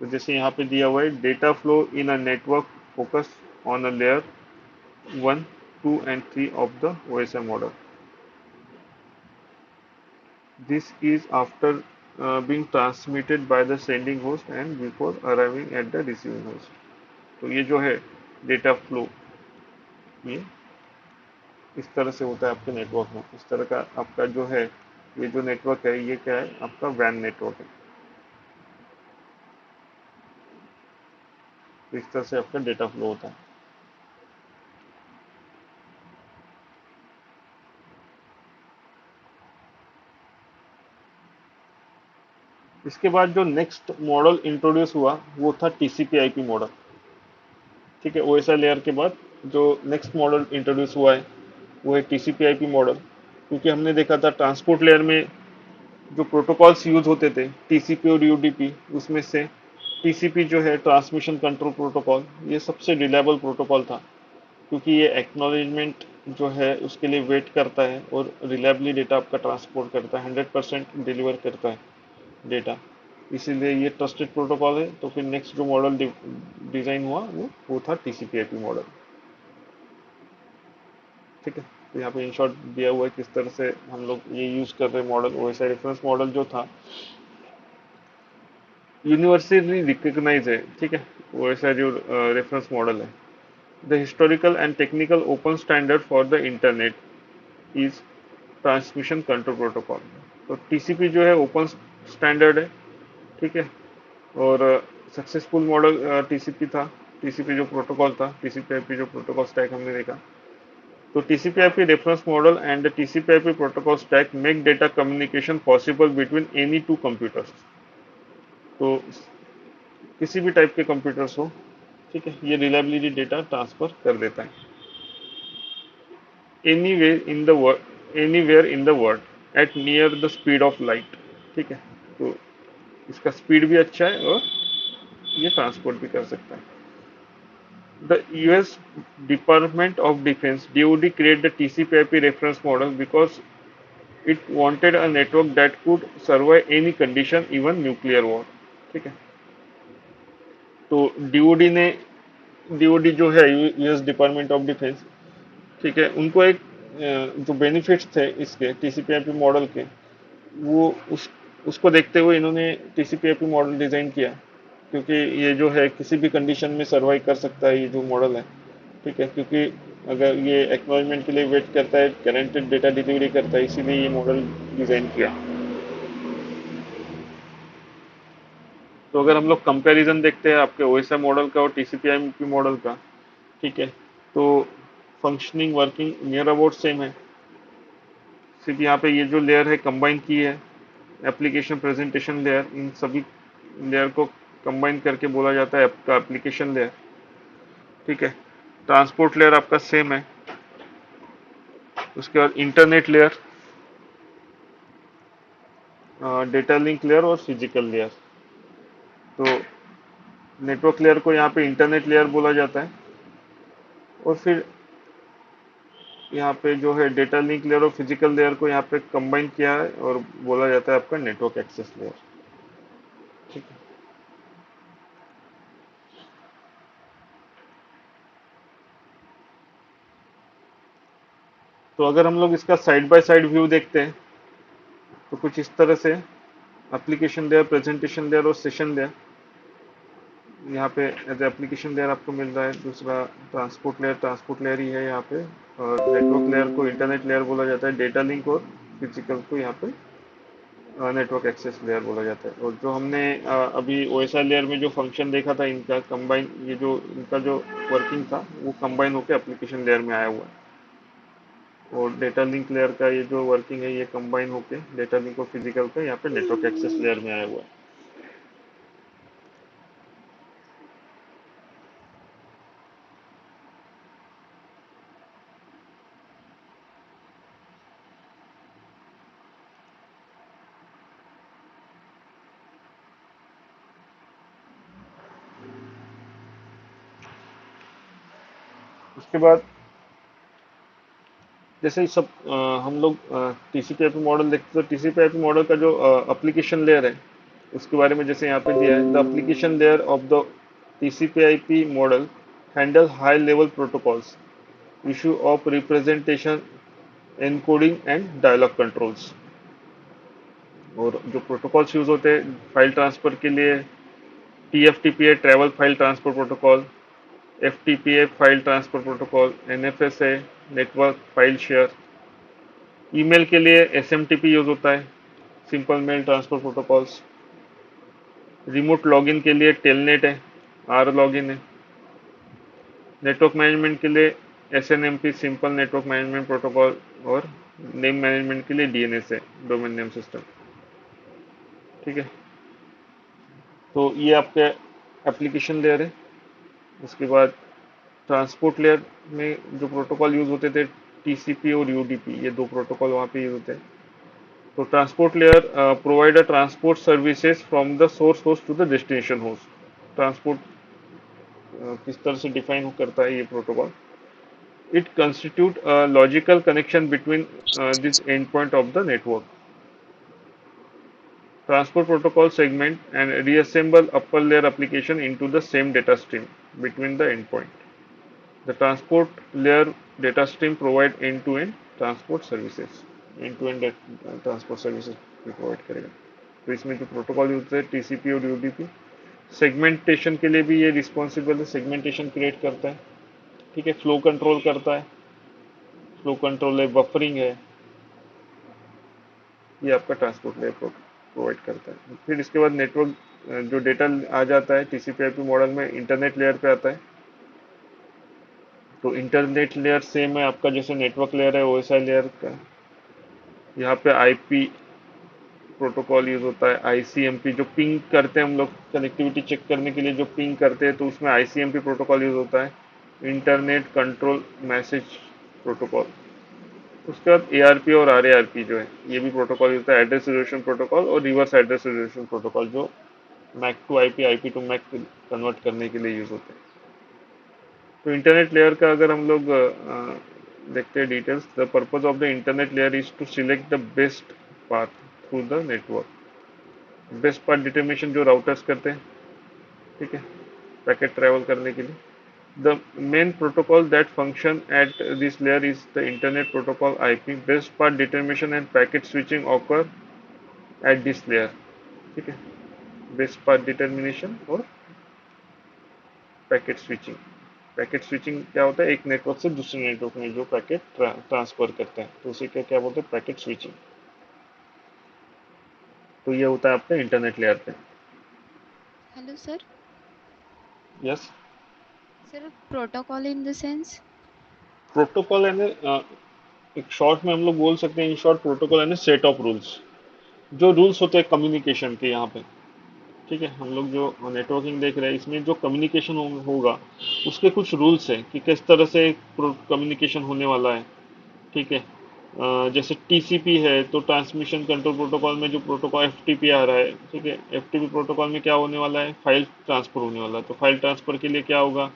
A: तो जैसे यहाँ पे दिया हुआ है, data flow in a network focus on a layer 1, 2 and 3 of the OSI model. This is after being transmitted by the sending host and before arriving at the receiving host. तो ये जो है डेटा फ्लो, ये इस तरह से होता है आपके नेटवर्क में। इस तरह का आपका जो है, ये जो नेटवर्क है ये क्या है, आपका वैन नेटवर्क है। इस तरह से आपका डेटा फ्लो होता है। इसके बाद जो नेक्स्ट मॉडल इंट्रोड्यूस हुआ वो था टीसीपी आईपी मॉडल। ठीक है, ओएसआई लेयर के बाद जो नेक्स्ट मॉडल इंट्रोड्यूस हुआ है वो है टीसीपी आईपी मॉडल। क्योंकि हमने देखा था ट्रांसपोर्ट लेयर में जो प्रोटोकॉल्स यूज होते थे टीसीपी और यूडीपी, उसमें से टीसीपी जो है ट्रांसमिशन कंट्रोल प्रोटोकॉल, ये सबसे रिलायबल प्रोटोकॉल था। क्योंकि ये एक्नॉलेजमेंट जो है उसके लिए वेट करता है और रिलायबली डेटा आपका ट्रांसपोर्ट करता है, 100% डिलीवर करता है डेटा। इसीलिए ये ट्रस्टेड प्रोटोकॉल है। तो फिर नेक्स्ट जो मॉडल डिजाइन हुआ वो था टीसीपी आईपी मॉडल। ठीक है, तो यहाँ पे इन शॉर्ट दिया हुआ है किस तरह से हम लोग ये यूज कर रहे हैं मॉडल। ओएसआई रेफरेंस मॉडल जो था यूनिवर्सली रिकग्नाइज है। ठीक है, ओएसआई जो रेफरेंस मॉडल है, the historical and technical open standard for the internet is transmission control protocol. तो टीसीपी जो है ओपन स्टैंडर्ड है। ठीक है, और सक्सेसफुल मॉडल टीसीपी था। टीसीपी जो प्रोटोकॉल था, टीसीपी आईपी जो प्रोटोकॉल स्टैक हमने देखा, तो TCP IP reference model and the TCP IP protocol stack make data communication possible between any two computers। तो किसी भी टाइप के कंप्यूटर्स हो, ठीक है, ये रिलायबिलिटी डेटा ट्रांसफर कर देता है anywhere in the world at near the speed of light. ठीक है, तो इसका स्पीड भी अच्छा है और ये ट्रांसपोर्ट भी कर सकता है। The US Department of Defense DoD created the TCP/IP reference model because it wanted a network that could survive any condition, even nuclear war। ठीक है, तो डीओडी जो है यूएस डिपार्टमेंट ऑफ डिफेंस, ठीक है, उनको एक जो बेनिफिट्स थे इसके टीसीपीआईपी मॉडल के, वो उसको देखते हुए इन्होंने टीसीपीआईपी मॉडल डिजाइन किया। क्योंकि ये जो है किसी भी कंडीशन में सर्वाइव कर सकता है ये जो मॉडल है। ठीक है, क्योंकि अगर ये एक्नॉलेजमेंट के लिए वेट करता है, गारंटेड डेटा डिलीवरी करता है, इसीलिए ये मॉडल डिजाइन किया। तो अगर हम लोग कंपैरिजन देखते हैं आपके ओएसआई मॉडल का और टीसीपी/आईपी मॉडल का, ठीक है, तो functioning working near about same है। सिर्फ यहाँ पे ये जो लेयर है कंबाइन की है, एप्लीकेशन प्रेजेंटेशन लेयर, इन सभी लेयर को कंबाइन करके बोला जाता है आपका एप्लीकेशन लेयर। ठीक है, ट्रांसपोर्ट लेयर आपका सेम है। उसके बाद internet layer, data link layer और फिजिकल लेयर। तो नेटवर्क लेयर को यहाँ पे इंटरनेट लेयर बोला जाता है, और फिर यहाँ पे जो है डेटा लिंक लेयर और फिजिकल लेयर को यहाँ पे कंबाइन किया है और बोला जाता है आपका नेटवर्क एक्सेस लेयर। ठीक है, तो अगर हम लोग इसका साइड बाय साइड व्यू देखते हैं तो कुछ इस तरह से एप्लीकेशन लेयर, प्रेजेंटेशन लेयर और सेशन लेयर यहाँ पे एज एप्लीकेशन लेयर आपको मिल रहा है। दूसरा ट्रांसपोर्ट लेयर ही है यहाँ पे। और नेटवर्क लेयर को इंटरनेट लेयर बोला जाता है। डेटा लिंक और फिजिकल को यहाँ पे नेटवर्क एक्सेस लेयर बोला जाता है। और जो हमने अभी ओएसआई लेयर में जो फंक्शन देखा था इनका कंबाइन, ये जो इनका जो वर्किंग था वो कंबाइन होकर एप्लीकेशन लेयर में आया हुआ है। और डेटा लिंक लेयर का ये जो वर्किंग है ये कंबाइन होके डेटा लिंक और फिजिकल का यहाँ पे नेटवर्क एक्सेस लेयर में आया हुआ है। उसके बाद जैसे ही सब हम लोग टीसीपी/आईपी मॉडल देखते तो टीसीपी/आईपी मॉडल का जो एप्लीकेशन लेयर है उसके बारे में जैसे यहाँ पे दिया है, the application layer of the TCP IP model handle high level protocols, issue of representation, encoding and dialog controls. और जो प्रोटोकॉल्स यूज होते हैं फाइल ट्रांसफर के लिए, TFTP है travel file transfer protocol, FTP है फाइल ट्रांसफर प्रोटोकॉल, NFS है नेटवर्क फाइल शेयर, ईमेल के लिए SMTP यूज होता है simple mail transfer protocols, remote login के लिए टेलनेट है, R लॉगिन है, नेटवर्क मैनेजमेंट के लिए SNMP simple network management protocol, और नेम मैनेजमेंट के लिए DNS है डोमेन नेम सिस्टम। ठीक है, तो ये आपके एप्लीकेशन लेयर है। उसके बाद ट्रांसपोर्ट लेयर में जो प्रोटोकॉल यूज होते थे TCP और UDP, ये दो प्रोटोकॉल वहाँ पे यूज होते हैं। तो transport layer provide a transport services from the source host to the destination host. Transport किस तरह से डिफाइन करता है ये protocol? It constitute a logical connection between this end point of the network. Transport protocol segment and reassemble upper layer application into the same data stream between the endpoint. The transport layer data stream provide end-to-end transport services. End-to-end transport services भी provide करेगा। तो इसमें जो प्रोटोकॉल यूज है TCP और UDP, सेगमेंटेशन के लिए भी ये रिस्पॉन्सिबल है, सेगमेंटेशन क्रिएट करता है। ठीक है, फ्लो कंट्रोल करता है, फ्लो कंट्रोल है, बफरिंग है, ये आपका ट्रांसपोर्ट लेयर प्रोवाइड करता है। फिर इसके बाद नेटवर्क जो डेटा आ जाता है TCP/IP मॉडल में इंटरनेट लेयर पे आता है। तो इंटरनेट लेयर सेम है आपका जैसे नेटवर्क लेयर है OSI लेयर का। यहाँ पे IP प्रोटोकॉल यूज होता है, ICMP जो पिंग करते हैं हम लोग कनेक्टिविटी चेक करने के लिए जो पिंग करते हैं तो उसमें ICMP प्रोटोकॉल यूज होता है, इंटरनेट कंट्रोल मैसेज प्रोटोकॉल। उसके बाद ARP और RARP जो है ये भी प्रोटोकॉल यूज होता है, एड्रेस रिजोल्यूशन प्रोटोकॉल और रिवर्स एड्रेस रिजोल्यूशन प्रोटोकॉल जो MAC to IP to MAC convert करने के लिए यूज होते हैं। तो इंटरनेट लेयर का अगर हम लोग देखते हैं details, the purpose of the internet layer is to select the best path through the network. Best path determination जो राउटर्स करते हैं, ठीक है, पैकेट ट्रैवल करने के लिए। The main protocol that function at this layer is the internet protocol IP। Best path determination and packet switching occur at this layer. ठीक है, बेस्ट पाथ डिटर्मिनेशन और पैकेट स्विचिंग। पैकेट स्विचिंग क्या होता है? एक नेटवर्क से दूसरे नेटवर्क में जो पैकेट ट्रांसफर करते हैं तो उसे क्या क्या बोलते हैं? Packet switching. तो ये होता है आपका इंटरनेट लेयर पे।
D: Hello, sir.
A: Yes,
D: Sir, protocol in the sense?
A: Protocol है ना, एक शॉर्ट में हम लोग बोल सकते हैं, इन शॉर्ट प्रोटोकॉल है ना सेट ऑफ रूल्स, जो रूल्स होते हैं कम्युनिकेशन के यहाँ पे। ठीक है, हम लोग जो नेटवर्किंग देख रहे हैं इसमें जो कम्युनिकेशन होगा उसके कुछ रूल्स हैं कि किस तरह से कम्युनिकेशन होने वाला है। ठीक है, जैसे TCP है तो ट्रांसमिशन कंट्रोल प्रोटोकॉल में जो प्रोटोकॉल FTP आ रहा है, ठीक है, FTP प्रोटोकॉल में क्या होने वाला है? फाइल ट्रांसफर होने वाला है। तो फाइल ट्रांसफर के लिए क्या होगा?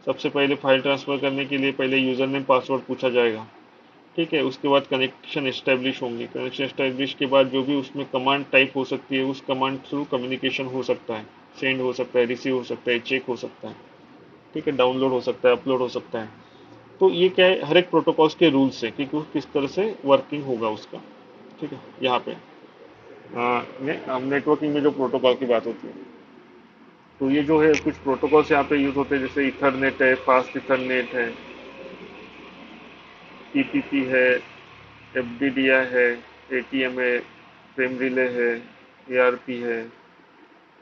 A: सबसे पहले फाइल ट्रांसफर करने के लिए पहले यूजर नेम पासवर्ड पूछा जाएगा। ठीक है, उसके बाद कनेक्शन एस्टेब्लिश होंगे, कनेक्शन एस्टेब्लिश के बाद जो भी उसमें कमांड टाइप हो सकती है उस कमांड थ्रू कम्युनिकेशन हो सकता है, सेंड हो सकता है, रिसीव हो सकता है, चेक हो सकता है। ठीक है, डाउनलोड हो सकता है, अपलोड हो सकता है। तो ये क्या है? हर एक प्रोटोकॉल्स के रूल्स है कि किस तरह से वर्किंग होगा उसका। ठीक है, यहाँ पे नेटवर्किंग में जो प्रोटोकॉल की बात होती है तो ये जो है कुछ प्रोटोकॉल्स यहाँ पे यूज होते हैं, जैसे इथरनेट है, फास्ट इथरनेट है, TCP है, FDDI है, ATM है, फ्रेम रिले है, ARP है,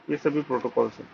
A: ये सभी प्रोटोकॉल्स हैं।